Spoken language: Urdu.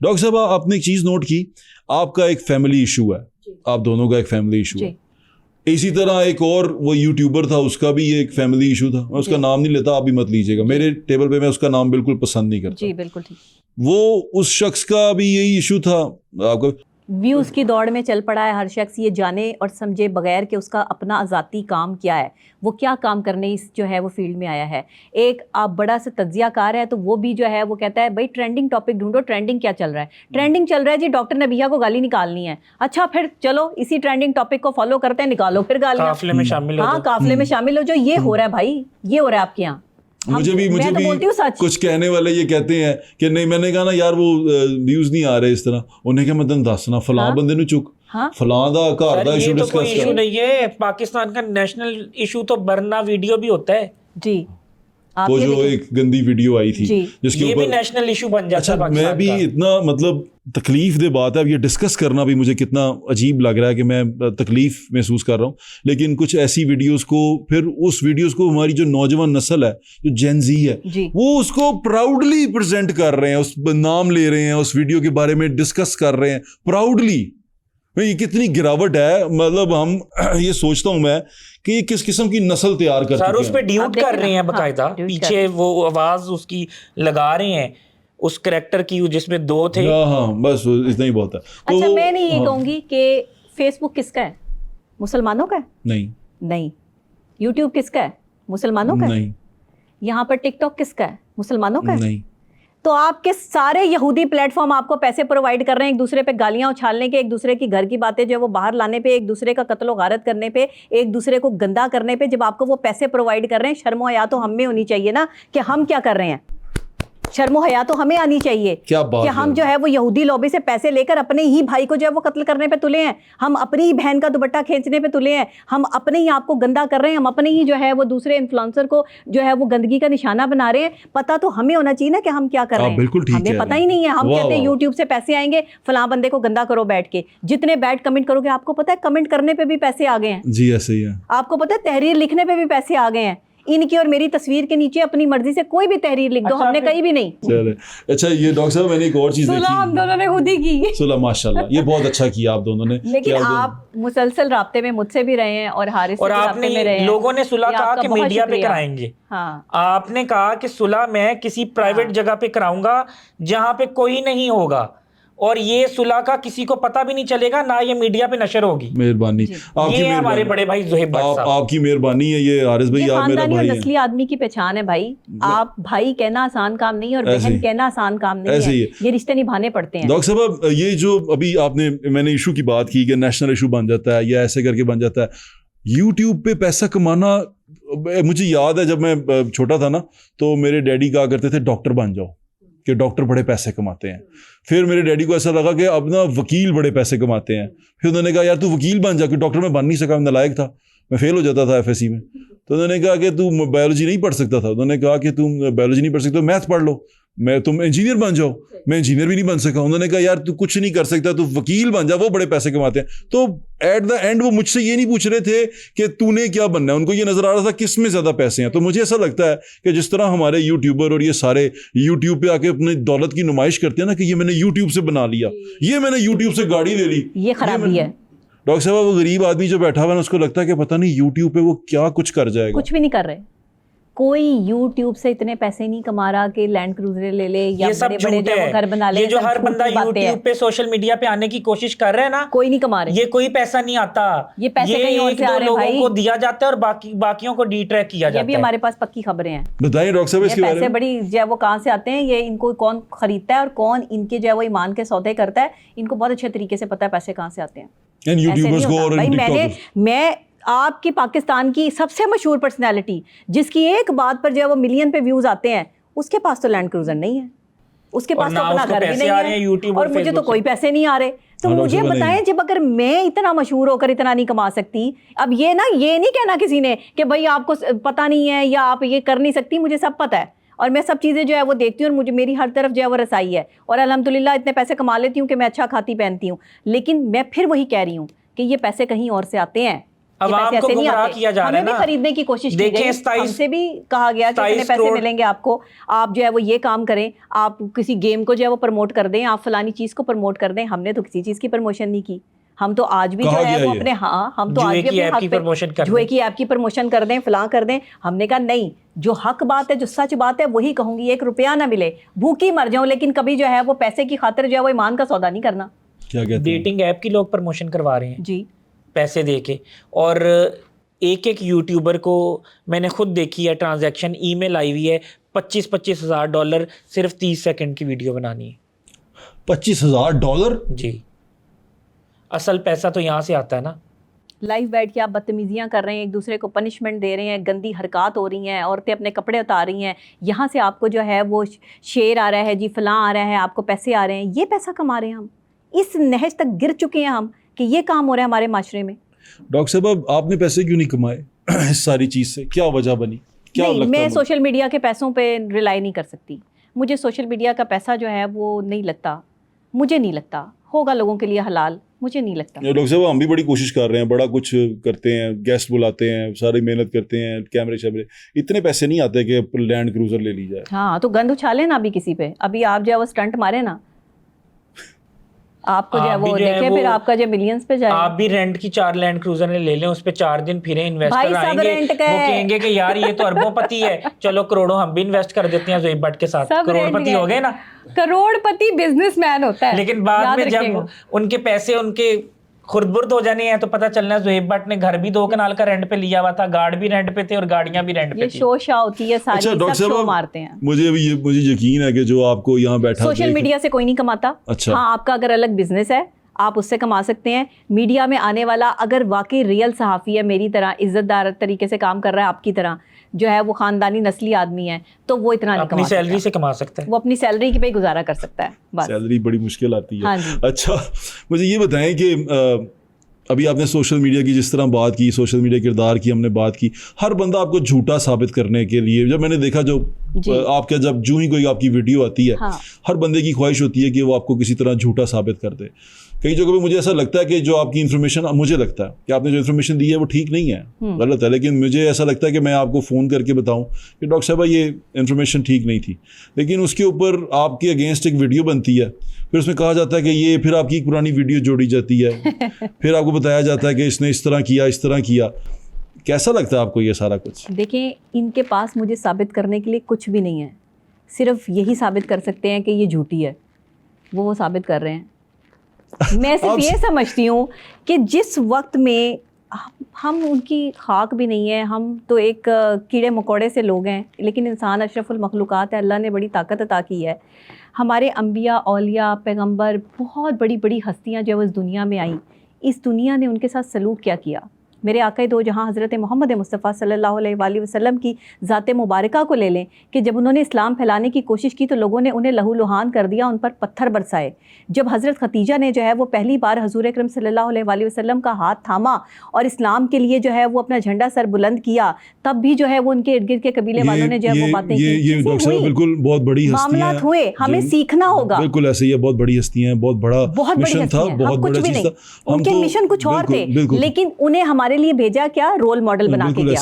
ڈاکٹر صاحب آپ نے ایک چیز نوٹ کی, آپ کا ایک فیملی ایشو ہے, آپ دونوں کا ایک فیملی ایشو ہے. اسی طرح ایک اور وہ یوٹیوبر تھا, اس کا بھی ایک فیملی ایشو تھا. میں اس کا نام نہیں لیتا, آپ بھی مت لیجیے گا, میرے ٹیبل پہ میں اس کا نام بالکل پسند نہیں کرتا. جی بالکل ٹھیک. وہ اس شخص کا بھی یہی ایشو تھا. آپ کو ویوز کی دوڑ میں چل پڑا ہے, ہر شخص یہ جانے اور سمجھے بغیر کہ اس کا اپنا ذاتی کام کیا ہے, وہ کیا کام کرنے اس جو ہے وہ فیلڈ میں آیا ہے. ایک آپ بڑا سے تجزیہ کار ہے تو وہ بھی جو ہے وہ کہتا ہے بھائی ٹرینڈنگ ٹاپک ڈھونڈو, ٹرینڈنگ کیا چل رہا ہے. ٹرینڈنگ چل رہا ہے جی ڈاکٹر نبیہ کو گالی نکالنی ہے, اچھا پھر چلو اسی ٹرینڈنگ ٹاپک کو فالو کرتے ہیں, نکالو پھر گالیاں, قافلے میں شامل ہو. ہاں قافلے میں شامل ہو جو. یہ ہو رہا ہے بھائی, یہ ہو رہا ہے آپ کے یہاں. مجھے بھی کچھ کہنے والے یہ کہتے ہیں کہ نہیں, میں نے کہا نا یار وہ ویوز نہیں آ رہے اس طرح. انہیں کہ میں تمہیں دسنا فلاں بندے نو چک, فلاں دا گھر دا ایشو ڈسکس کر. یہ ایشو نہیں ہے, پاکستان کا نیشنل ایشو تو برنا ویڈیو بھی ہوتا ہے. جی وہ جو ایک گندی ویڈیو آئی تھی جس کے یہ بھی اوپر نیشنل ایشو بن جاتا ہے. اچھا میں بھی اتنا مطلب تکلیف دہ بات ہے, اب یہ ڈسکس کرنا بھی مجھے کتنا عجیب لگ رہا ہے کہ میں تکلیف محسوس کر رہا ہوں. لیکن کچھ ایسی ویڈیوز کو, پھر اس ویڈیوز کو ہماری جو نوجوان نسل ہے, جو جین زی ہے, وہ اس کو پراؤڈلی پریزنٹ کر رہے ہیں, اس نام لے رہے ہیں, اس ویڈیو کے بارے میں ڈسکس کر رہے ہیں پراؤڈلی. یہ کتنی گراوٹ ہے, مطلب ہم یہ سوچتا ہوں میں کہ یہ کس قسم کی نسل تیار کر سر, اس پہ ڈیوٹ کر رہے ہیں باقاعدہ, پیچھے وہ آواز اس کی لگا رہے ہیں اس کریکٹر کی جس میں 2 تھے. ہاں بس اتنا ہی بہت ہے. اچھا میں نہیں یہ کہوں گی کہ فیس بک کس کا ہے, مسلمانوں کا ہے؟ نہیں. یوٹیوب کس کا ہے, مسلمانوں کا ہے؟ نہیں. یہاں پر ٹک ٹاک کس کا ہے, مسلمانوں کا ہے؟ نہیں. تو آپ کے سارے یہودی پلیٹ فارم آپ کو پیسے پرووائڈ کر رہے ہیں ایک دوسرے پہ گالیاں اچھالنے کے, ایک دوسرے کی گھر کی باتیں جو ہے وہ باہر لانے پہ, ایک دوسرے کا قتل و غارت کرنے پہ, ایک دوسرے کو گندا کرنے پہ. جب آپ کو وہ پیسے پرووائڈ کر رہے ہیں, شرم و حیا تو ہم میں ہونی چاہیے نا کہ ہم کیا کر رہے ہیں. شرم و حیا تو ہمیں آنی چاہیے کہ ہم جو ہے وہ یہودی لوبی سے پیسے لے کر اپنے ہی بھائی کو جو ہے وہ قتل کرنے پہ تلے ہیں, ہم اپنی ہی بہن کا دوپٹہ کھینچنے پہ تلے ہیں, ہم اپنے ہی آپ کو گندا کر رہے ہیں, ہم اپنے ہی جو ہے وہ دوسرے انفلوئنسر کو جو ہے وہ گندگی کا نشانہ بنا رہے ہیں. پتہ تو ہمیں ہونا چاہیے نا کہ ہم کیا کر رہے ہیں, ہمیں پتہ ہی نہیں ہے. ہم کہتے ہیں یوٹیوب سے پیسے آئیں گے, فلاں بندے کو گندا کرو بیٹھ کے. جتنے بیڈ کمنٹ کرو گے, آپ کو پتہ ہے کمنٹ کرنے پہ بھی پیسے آ گئے ہیں. جی ایسے ہی ہے. آپ کو پتہ ہے تحریر لکھنے پہ بھی پیسے آ گئے ہیں. ان کی اور میری تصویر کے نیچے اپنی مرضی سے کوئی بھی تحریر لکھ دو, ہم نے کہیں بھی نہیں. چلے اچھا, یہ ڈاکٹر صاحب میں نے ایک اور چیز دیکھی, ہم دونوں نے خود ہی کی صلح, ماشاءاللہ یہ بہت اچھا کیا آپ دونوں نے. لیکن آپ مسلسل رابطے میں مجھ سے بھی رہے ہیں اور حارث سے بھی رابطے میں رہے ہیں. لوگوں نے صلح کہا کہ میڈیا پہ کرائیں گے, آپ نے کہا کہ صلح میں کسی پرائیویٹ جگہ پہ کراؤں گا جہاں پہ کوئی نہیں ہوگا, اور یہ صلح کا کسی کو پتہ بھی نہیں چلے گا, نہ یہ میڈیا پہ نشر ہوگی. مہربانی آپ کی, ہمارے بڑے بھائی زہیب بٹ صاحب, آپ کی مہربانی ہے. یہ حارث بھائی آپ میرا بھائی ہیں, نسلی آدمی کی پہچان ہے بھائی. آپ بھائی کہنا آسان کام نہیں اور بہن کہنا آسان کام نہیں ہے, یہ رشتے نبھانے پڑتے ہیں. ڈاکٹر صاحب یہ جو ابھی آپ نے, میں نے ایشو کی بات کی کہ نیشنل ایشو بن جاتا ہے یا ایسے کر کے بن جاتا ہے, یوٹیوب پہ پیسہ کمانا. مجھے یاد ہے جب میں چھوٹا تھا نا, تو میرے ڈیڈی کہا کرتے تھے ڈاکٹر بن جاؤ, کہ ڈاکٹر بڑے پیسے کماتے ہیں. پھر میرے ڈیڈی کو ایسا لگا کہ اب نا وکیل بڑے پیسے کماتے ہیں. پھر انہوں نے کہا یار تو وکیل بن جا, کہ ڈاکٹر میں بن نہیں سکا, میں نالائق تھا, میں فیل ہو جاتا تھا FSC میں. تو انہوں نے کہا کہ تو بایولوجی نہیں پڑھ سکتا تھا, انہوں نے کہا کہ تم بایولوجی نہیں پڑھ سکتے, میتھ پڑھ لو, تم انجینئر بن جاؤ. میں انجینئر بھی نہیں بن سکا. انہوں نے کہا یار تو کچھ نہیں کر سکتا, تو وکیل بن جا, وہ بڑے پیسے کماتے ہیں. تو ایٹ دا اینڈ وہ مجھ سے یہ نہیں پوچھ رہے تھے کہ تو نے کیا بننا ہے, ان کو یہ نظر آ رہا تھا کس میں زیادہ پیسے ہیں. تو مجھے ایسا لگتا ہے کہ جس طرح ہمارے یوٹیوبر اور یہ سارے یوٹیوب پہ آ کے اپنی دولت کی نمائش کرتے ہیں نا, کہ یہ میں نے یوٹیوب سے بنا لیا, یہ میں نے یوٹیوب سے گاڑی لے لی, یہ خرابی ہے. ڈاکٹر صاحب وہ غریب آدمی جو بیٹھا ہوا ہے, اس کو لگتا ہے کہ پتہ نہیں یوٹیوب پہ وہ کیا کچھ کر جائے گا. کچھ بھی نہیں کر رہے. کوئی یوٹیوب سے اتنے پیسے نہیں کما رہا کہ لینڈ کروزر لے لے یا بڑے بڑے جو گھر بنا لے. یہ جو ہر بندہ یوٹیوب پہ سوشل میڈیا پہ آنے کی کوشش کر رہا ہے نا, کوئی نہیں کما رہے. یہ کوئی پیسہ نہیں آتا, یہ پیسے کہیں اور سے آ رہے ہیں بھائی, لوگوں کو دیا جاتا ہے اور باقیوں کو ڈی ٹریک کیا جاتا ہے. یہ بھی ہمارے پاس پکی خبریں ہیں. بتائیں ڈاکٹر صاحب اس کے بارے میں. پیسے بڑی جو ہے وہ کہاں سے آتے ہیں, یہ ان کو کون خریدتا ہے اور کون ان کے جو ہے وہ ایمان کے سودے کرتا ہے, ان کو بہت اچھے طریقے سے پتہ ہے پیسے کہاں سے آتے ہیں. میں آپ کی پاکستان کی سب سے مشہور پرسنالٹی جس کی ایک بات پر جو ہے وہ ملین پہ ویوز آتے ہیں, اس کے پاس تو لینڈ کروزر نہیں ہے, اس کے پاس تو اپنا گھر بھی نہیں ہے, اور مجھے تو کوئی پیسے نہیں آ رہے. تو مجھے بتائیں, جب اگر میں اتنا مشہور ہو کر اتنا نہیں کما سکتی, اب یہ نہیں کہنا کسی نے کہ بھائی آپ کو پتہ نہیں ہے یا آپ یہ کر نہیں سکتی, مجھے سب پتہ ہے اور میں سب چیزیں جو ہے وہ دیکھتی ہوں, اور مجھے میری ہر طرف جو ہے وہ رسائی ہے, اور الحمدللہ اتنے پیسے کما لیتی ہوں کہ میں اچھا کھاتی پہنتی ہوں. لیکن میں پھر وہی کہہ رہی ہوں کہ یہ پیسے کہیں اور سے آتے ہیں. عوام کو گمراہ کیا جا رہا ہے نا, خریدنے کی کوشش کی گئی, ہم سے بھی کہا گیا کہ اتنے پیسے ملیں گے آپ کو, آپ جو ہے وہ یہ کام کریں, آپ کسی گیم کو جو ہے وہ پروموٹ کر دیں, آپ فلانی چیز کو پروموٹ کر دیں. ہم نے تو کسی چیز کی پروموشن نہیں کی, ہم تو آج بھی جو ہے وہ اپنے ہم تو آج بھی اپنے حق پہ جوئے کی ایپ کی پروموشن کر دیں, فلاں کر دیں. ہم نے کہا نہیں, جو حق بات ہے, جو سچ بات ہے وہی کہوں گی. 1 روپیہ نہ ملے, بھوکی مر جاؤں, لیکن کبھی جو ہے وہ پیسے کی خاطر جو ہے وہ ایمان کا سودا نہیں کرنا. ڈیٹنگ ایپ کی لوگ پروموشن کروا رہے ہیں جی پیسے دے کے, اور ایک یوٹیوبر کو میں نے خود دیکھی ہے ٹرانزیکشن, ای میل آئی ہوئی ہے $25,000 صرف 30 سیکنڈ کی ویڈیو بنانی ہے. $25,000 جی, اصل پیسہ تو یہاں سے آتا ہے نا. لائیو بیٹھ کے آپ بدتمیزیاں کر رہے ہیں, ایک دوسرے کو پنشمنٹ دے رہے ہیں, گندی حرکات ہو رہی ہیں, عورتیں اپنے کپڑے اتار رہی ہیں, یہاں سے آپ کو جو ہے وہ شیئر آ رہا ہے, جی فلاں آ رہا ہے, آپ کو پیسے آ رہے ہیں. یہ پیسہ کما رہے ہیں ہم, اس نہج تک گر چکے ہیں ہم کہ یہ کام ہو رہا ہے ہمارے معاشرے میں. ڈاکٹر صاحب آپ نے پیسے کیوں نہیں کمائے اس ساری چیز سے, کیا وجہ بنی؟ نہیں, میں سوشل میڈیا کے پیسوں پہ ریلائی نہیں کر سکتی. مجھے سوشل میڈیا کا پیسہ جو ہے وہ نہیں لگتا, مجھے نہیں لگتا ہوگا لوگوں کے لیے حلال, مجھے نہیں لگتا. ڈاکٹر صاحب ہم بھی بڑی کوشش کر رہے ہیں, بڑا کچھ کرتے ہیں, گیسٹ بلاتے ہیں, ساری محنت کرتے ہیں, کیمرے شیمرے, اتنے پیسے نہیں آتے کہ لینڈ کروزر لے لی جائے. ہاں تو گند اچھالیں نا ابھی کسی پہ, ابھی آپ جو ہے وہ اسٹنٹ مارے نا, آپ کو جو ہے وہ دیکھیں, پھر آپ کا جو ملینز پہ جائے. آپ بھی رینٹ کی 4 لینڈ کروزر لے لیں, اس پہ 4 دن پھریں, انویسٹر آئیں گے, وہ کہیں گے کہ یار یہ تو اربوں پتی ہے, چلو کروڑوں ہم بھی انویسٹ کر دیتے ہیں زہیب بٹ کے ساتھ, کروڑ پتی ہو گئے نا. کروڑ پتی بزنس مین ہوتا ہے, لیکن بعد میں جب ان کے پیسے ان کے خرد برد ہو جانے ہیں تو پتہ چلنا ہے زہیب بٹ نے گھر بھی 2 کنال کا رینٹ پہ لیا ہوا تھا, گارڈ بھی رینٹ پہ تھے اور گاڑیاں بھی رینٹ پہ تھی. یہ شو شاہ ہوتی ہے ساری, سب شو مارتے ہیں. مجھے یقین ہے کہ جو آپ کو یہاں بیٹھا سوشل میڈیا سے کوئی نہیں کماتا. ہاں آپ کا اگر الگ بزنس ہے آپ اس سے کما سکتے ہیں. میڈیا میں آنے والا اگر واقعی ریئل صحافی ہے, میری طرح عزت دار طریقے سے کام کر رہا ہے, آپ کی طرح جو ہے وہ خاندانی نسلی آدمی ہے, تو وہ اتنا نہیں اپنی سیلری سے کما سکتا ہے, وہ اپنی سیلری پہ گزارا کر سکتا ہے. بس سیلری بڑی مشکل آتی ہے. ہاں جی. اچھا مجھے یہ بتائیں کہ ابھی آپ نے سوشل میڈیا کی جس طرح بات کی, سوشل میڈیا کردار کی ہم نے بات کی, ہر بندہ آپ کو جھوٹا ثابت کرنے کے لیے, جب میں نے دیکھا جو آپ کا جب جو ہی کوئی آپ کی ویڈیو آتی ہے, ہر بندے کی خواہش ہوتی ہے کہ وہ آپ کو کسی طرح جھوٹا ثابت کر دے. کئی جگہ پہ مجھے ایسا لگتا ہے کہ جو آپ کی انفارمیشن, مجھے لگتا ہے کہ آپ نے جو انفارمیشن دی ہے وہ ٹھیک نہیں ہے, غلط ہے, لیکن مجھے ایسا لگتا ہے کہ میں آپ کو فون کر کے بتاؤں کہ ڈاکٹر صاحبہ یہ انفارمیشن ٹھیک نہیں تھی, لیکن اس کے اوپر آپ کے اگینسٹ ایک ویڈیو بنتی ہے, پھر اس میں کہا جاتا ہے کہ یہ, پھر آپ کی ایک پرانی ویڈیو جوڑی جاتی ہے, پھر آپ کو بتایا جاتا ہے کہ اس نے اس طرح کیا, اس طرح کیا. کیسا لگتا ہے آپ کو یہ سارا کچھ؟ دیکھیں ان کے پاس مجھے ثابت کرنے کے لیے کچھ بھی نہیں ہے, صرف یہی ثابت کر سکتے ہیں کہ یہ جھوٹی ہے, وہ ثابت کر رہے ہیں. میں صرف یہ سمجھتی ہوں کہ جس وقت میں ہم ان کی خاک بھی نہیں ہے, ہم تو ایک کیڑے مکوڑے سے لوگ ہیں, لیکن انسان اشرف المخلوقات ہے, اللہ نے بڑی طاقت عطا کی ہے. ہمارے انبیاء, اولیاء, پیغمبر, بہت بڑی بڑی ہستیاں جو اس دنیا میں آئیں, اس دنیا نے ان کے ساتھ سلوک کیا کیا. میرے آقا دو جہاں حضرت محمد مصطفیٰ صلی اللہ علیہ وآلہ وسلم کی ذات مبارکہ کو لے لیں کہ جب انہوں نے اسلام پھیلانے کی کوشش کی تو لوگوں نے انہیں لہو لہان کر دیا, ان پر پتھر برسائے. جب حضرت خدیجہ نے جو ہے وہ پہلی بار حضور اکرم صلی اللہ علیہ وآلہ وسلم کا ہاتھ تھاما اور اسلام کے لیے جو ہے وہ اپنا جھنڈا سر بلند کیا, تب بھی جو ہے وہ ان کے ارد گرد کے قبیلے والوں نے جو ہے وہ باتیں کی. یہ ڈاکٹر صاحب بالکل بہت بڑی معاملات ہوئے, ہمیں سیکھنا ہوگا. بالکل ایسے ہی ہے, بہت بڑی ہستیاں ہیں, بہت بڑا مشن تھا, بہت بڑا چیز تھا. ان کے مشن کچھ اور تھے, لیکن انہیں ہمارے لیے بھیجا کیا, رول ماڈل بنا کے دیا.